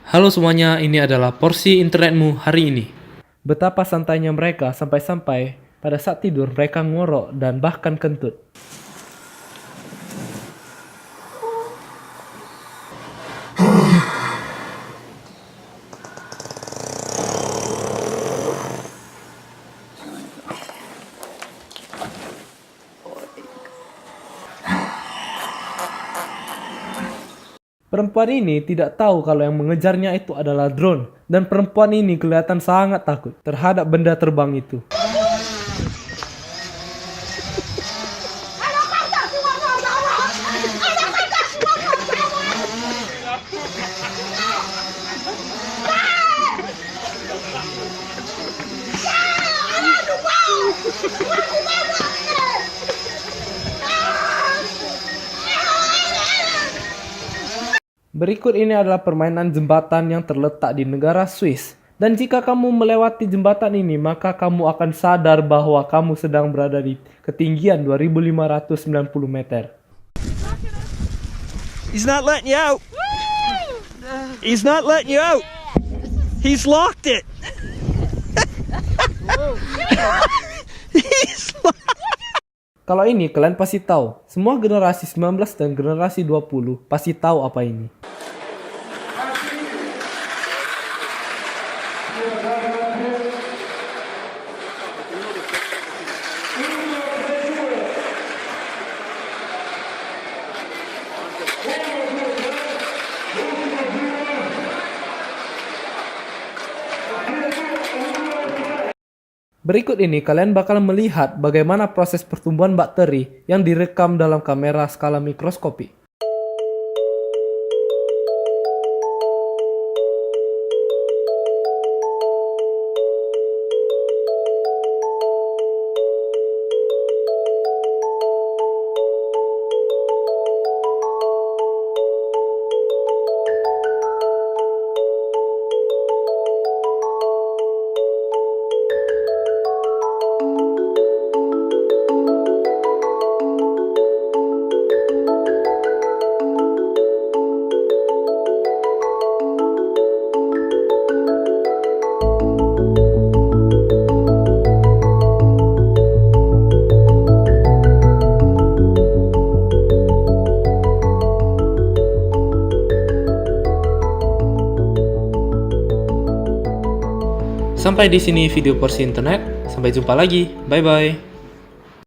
Halo semuanya, ini adalah porsi internetmu hari ini. Betapa santainya mereka sampai-sampai pada saat tidur mereka ngorok dan bahkan kentut. Perempuan ini tidak tahu kalau yang mengejarnya itu adalah drone, dan perempuan ini kelihatan sangat takut terhadap benda terbang itu. Berikut ini adalah permainan jembatan yang terletak di negara Swiss. Dan jika kamu melewati jembatan ini, maka kamu akan sadar bahwa kamu sedang berada di ketinggian 2590 meter. He's not letting you out. He's not letting you out. He's locked it. He's locked. Kalau ini kalian pasti tahu. Semua generasi 19 dan generasi 20 pasti tahu apa ini. Berikut ini kalian bakal melihat bagaimana proses pertumbuhan bakteri yang direkam dalam kamera skala mikroskopi. Sampai di sini video porsi internet. Sampai jumpa lagi. Bye bye.